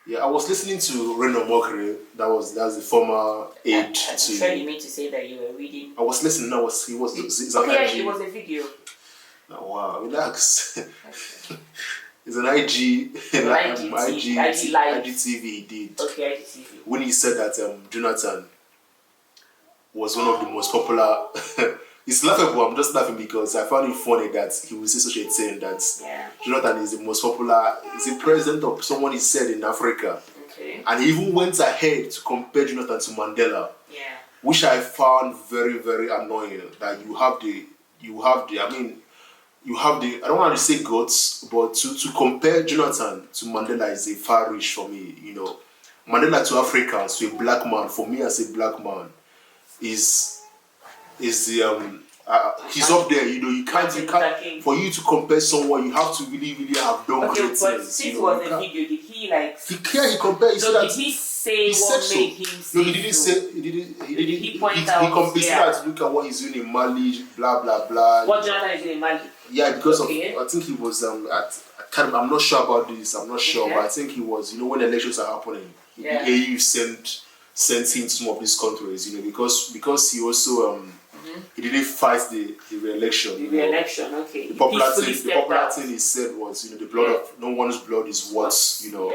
Yeah, I was listening to Reno Mokri. That's the former aide to. I'm sure you meant to say that you were reading. I was listening. It was it was a video. Oh, wow, relax. It's an IGTV he did. Okay, IGTV. When he said that Jonathan was one of the most popular. It's laughable. I'm just laughing because I found it funny that he would say such a thing that Jonathan is the most popular. Is the president of someone he said in Africa. Okay. And he even went ahead to compare Jonathan to Mandela. Yeah. Which I found very, very annoying. That you have the. I don't want to say guts, but to compare Jonathan to Mandela is a far reach for me. You know, Mandela to Africans, to a black man, for me as a black man, is the he's up there. You know, you can't for you to compare someone, you have to really, really have done great things. But since it was a video, did he like? He compared. He said that. Did he say what made him say? No, he didn't say. He point out. He compared that. Look at what he's doing in Mali. Blah blah blah. What Jonathan is doing in Mali? Yeah, because of I think he was I'm not sure about this. I'm not sure, but I think he was. You know, when elections are happening, the AU sent him to some of these countries. You know, because he also he didn't fight the re-election. Okay. The popular thing he said was, you know, the blood of no one's blood is worth, you know.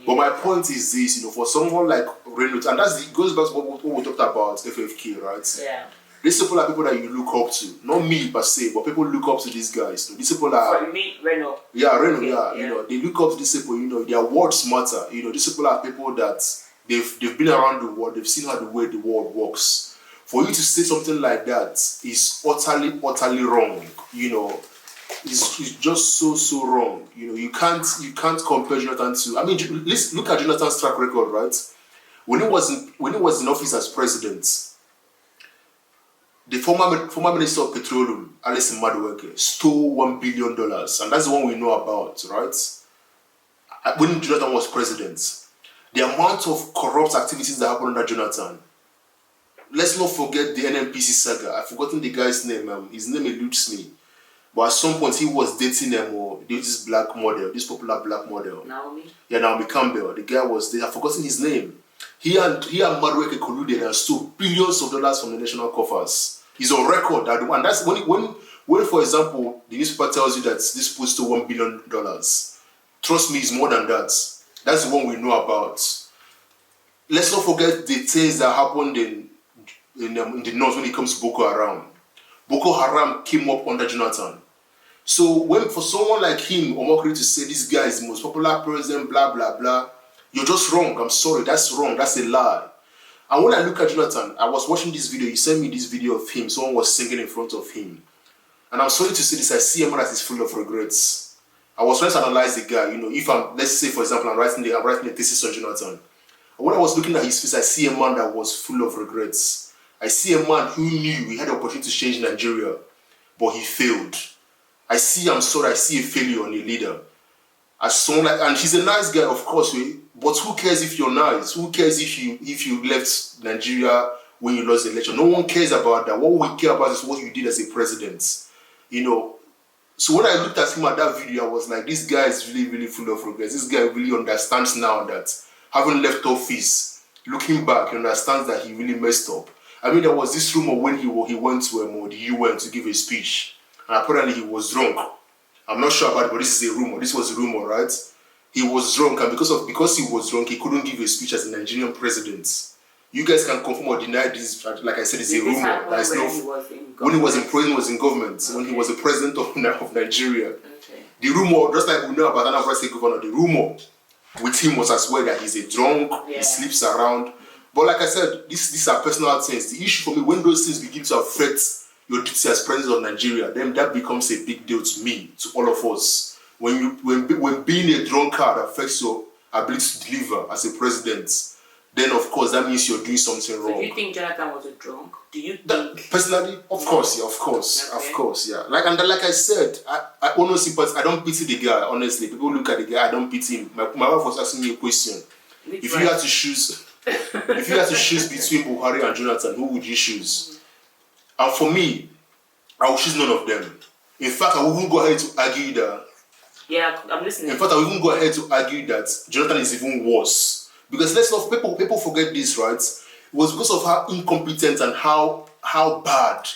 But my point is this, you know, for someone like Reynolds, and it goes back to what we talked about FFK, right? Yeah. These people are people that you look up to. Not me per se, but people look up to these guys. So these people are. For me, Renault. Yeah, Renault. Yeah, you know, they look up to these people. You know, their words matter. You know, these people are people that they've been around the world. They've seen how the way the world works. For you to say something like that is utterly wrong. You know, it's just so wrong. You know, you can't compare Jonathan to. I mean, let's look at Jonathan's track record, right? When he was in office as president. The former Minister of Petroleum, Alison Madueke, stole $1 billion, and that's the one we know about, right? When Jonathan was president, the amount of corrupt activities that happened under Jonathan. Let's not forget the NNPC saga. I've forgotten the guy's name. His name eludes me, but at some point he was dating this black model, this popular black model. Naomi. Yeah, Naomi Campbell. The guy was there. I've forgotten his name. He and Madueke colluded and stole billions of dollars from the national coffers. He's on record, and that's when, for example, the newspaper tells you that this post to $1 billion. Trust me, it's more than that. That's the one we know about. Let's not forget the things that happened in the north when it comes to Boko Haram. Boko Haram came up under Jonathan. So for someone like him, Omokri, to say this guy is the most popular president, blah blah blah, you're just wrong. I'm sorry, that's wrong. That's a lie. And when I look at Jonathan, I was watching this video. He sent me this video of him. Someone was singing in front of him. And I'm sorry to say this, I see a man that is full of regrets. I was trying to analyze the guy. You know, if let's say, for example, I'm writing a thesis on Jonathan. And when I was looking at his face, I see a man that was full of regrets. I see a man who knew he had the opportunity to change Nigeria, but he failed. I see a failure on a leader. As someone and he's a nice guy, of course, but who cares if you're nice? Who cares if you left Nigeria when you lost the election? No one cares about that. What we care about is what you did as a president. You know. So when I looked at him at that video, I was like, this guy is really, really full of regrets. This guy really understands now that having left office, looking back, he understands that he really messed up. I mean, there was this rumor when he went to the UN to give a speech, and apparently he was drunk. I'm not sure about it, but this is a rumor. This was a rumor, right? He was drunk, and because he was drunk, he couldn't give a speech as a Nigerian president. You guys can confirm or deny this. Like I said, it's a rumor. When he was in prison, was in government. When he was the president of Nigeria. Okay. The rumor, just like we know about another state governor, the rumor with him was as well that he's a drunk, he sleeps around. But like I said, these are personal things. The issue for me, when those things begin to affect your duty as president of Nigeria, then that becomes a big deal to me, to all of us. When being a drunkard affects your ability to deliver as a president, then of course that means you're doing something wrong. So do you think Jonathan was a drunk? Do you think? Personally, of course, yeah. Like I said, I honestly, but I don't pity the guy. Honestly, people look at the guy, I don't pity him. My wife was asking me a question. If you had to choose between Buhari and Jonathan, who would you choose? And for me, I would choose none of them. In fact, I wouldn't go ahead to argue that Yeah, I'm listening. In fact, I will even go ahead to argue that Jonathan is even worse. Because let's not people forget this, right? It was because of how incompetent and how bad.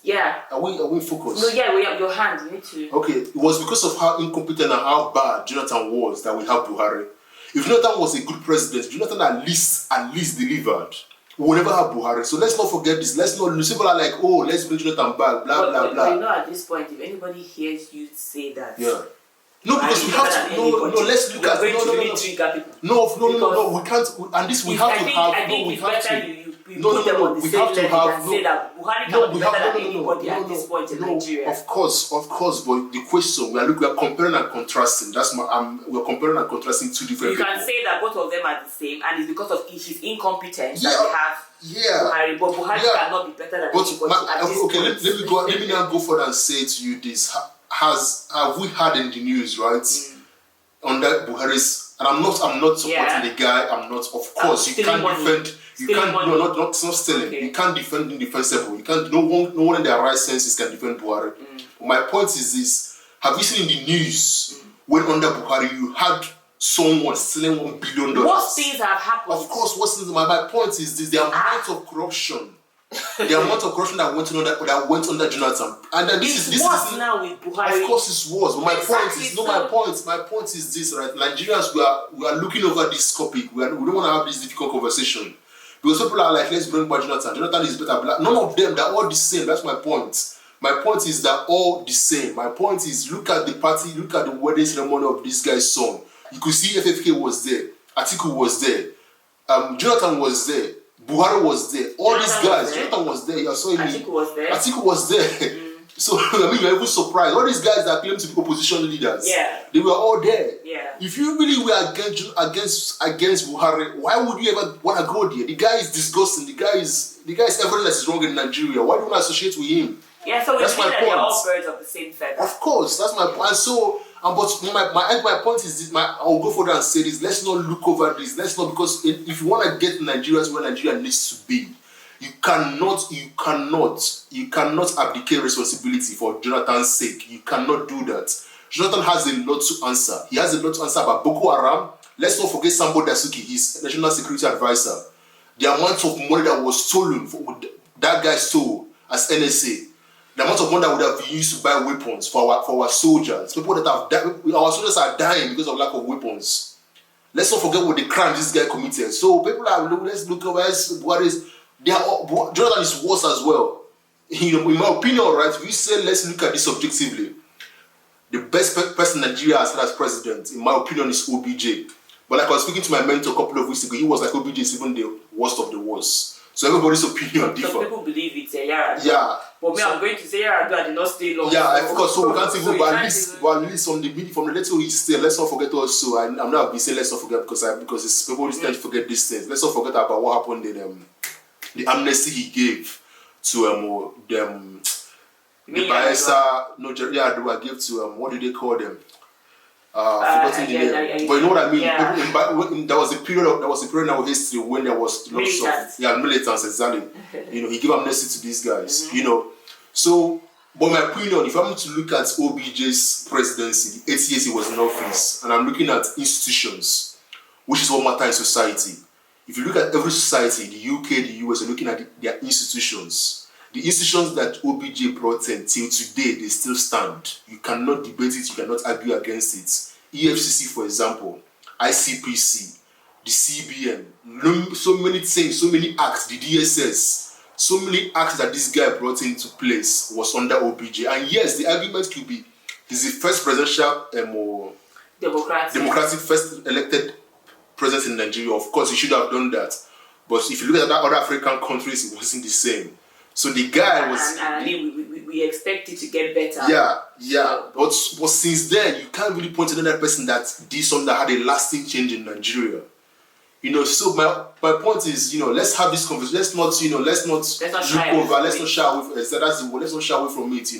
Yeah. Are we focused? No, yeah, we have your hand. You need to. Okay, it was because of how incompetent and how bad Jonathan was that we have Buhari. If Jonathan was a good president, Jonathan at least delivered. We will never have Buhari. So let's not forget this. Let's not lose. People are like, oh, let's bring Jonathan back, blah, blah, blah. But you know, at this point, if anybody hears you say that, yeah. No, because we have to. No. Let's look at. No. We can't. And this we have to have. I think it's better you No. put them on the We same have to level have. and say that Buhari cannot be better than anybody at this point in Nigeria. Of course. But the question we are comparing and contrasting. We're comparing and contrasting two different. You can say that both of them are the same, and it's because of his incompetence that we have. Yeah. Buhari, but Buhari cannot be better than anybody at this point. Let me now go further and say to you this: have we had in the news, right? Under Buhari's, and I'm not supporting the guy. I'm not. Of course, you can't defend. You can't. No, not stealing. Okay. You can't defend indefensible. You can't. No one in their right senses can defend Buhari. My point is this: have you seen in the news when under Buhari you had someone stealing $1 billion? What things have happened? Of course, my point is this: the amount of corruption. The amount of corruption that went under Jonathan, and then this is now with Buhari. Of course, it's worse. But my point is this, right? Nigerians, we are looking over this topic. We don't want to have this difficult conversation because people are like, let's bring back Jonathan. Jonathan is better. None of them. They're all the same. That's my point. My point is they're all the same. My point is look at the party, look at the wedding ceremony of this guy's son. You could see FFK was there, Atiku was there, Jonathan was there. Buhari was there. All these guys. Jonathan was there. You saw him. Atiku was there. So I mean, you're even surprised. All these guys that claim to be opposition leaders. Yeah. They were all there. Yeah. If you really were against Buhari, why would you ever want to go there? The guy is disgusting. The guy is everything that is wrong in Nigeria. Why do you want to associate with him? Yeah. So we think that they're all birds of the same feather. Of course, that's my point. So. But my point is this. I'll go further and say this. Let's not look over this. Let's not, because if you want to get Nigeria to where Nigeria needs to be, you cannot abdicate responsibility for Jonathan's sake. You cannot do that. Jonathan has a lot to answer. He has a lot to answer about Boko Haram. Let's not forget Sambo Dasuki, his national security advisor. The amount of money that was stolen, that guy stole as NSA. The amount of money that would have been used to buy weapons for our soldiers. People that have died, our soldiers are dying because of lack of weapons. Let's not forget what the crime this guy committed. So people are, let's look over Jonathan is worse as well. In my opinion, right? If you say let's look at this objectively, the best person Nigeria has had as president, in my opinion, is OBJ. But like I was speaking to my mentor a couple of weeks ago, he was like OBJ is even the worst of the worst. So everybody's opinion differs. Some people believe it's a Yar'Adua. Yeah. But me, I'm going to say Yar'Adua did not stay long. Yeah, of course. So we can't even, but at least from the little he stayed, let's not forget also. I'm not being saying let's not forget because it's people tend to forget these things. Let's not forget about what happened in the amnesty he gave to the Bayelsa. No, Yar'Adua gave to what do they call them? Forgotten the name. But you know what I mean? Yeah. There was a period in our history when there was lots of militants, exactly. He gave amnesty to these guys. So, but my opinion, if I'm to look at OBJ's presidency, the 8 years he was in office, and I'm looking at institutions, which is what matters in society. If you look at every society, the UK, the US, you're looking at their institutions. The institutions that OBJ brought in till today, they still stand. You cannot debate it, you cannot argue against it. EFCC, for example, ICPC, the CBN, so many things, so many acts, the DSS, so many acts that this guy brought into place was under OBJ. And yes, the argument could be he's the first presidential democratic first elected president in Nigeria. Of course, he should have done that. But if you look at other African countries, it wasn't the same. So the guy was... And we expect it to get better. Yeah. But since then, you can't really point to another person that did something that had a lasting change in Nigeria. So my point is, let's have this conversation. Let's not shy away from it,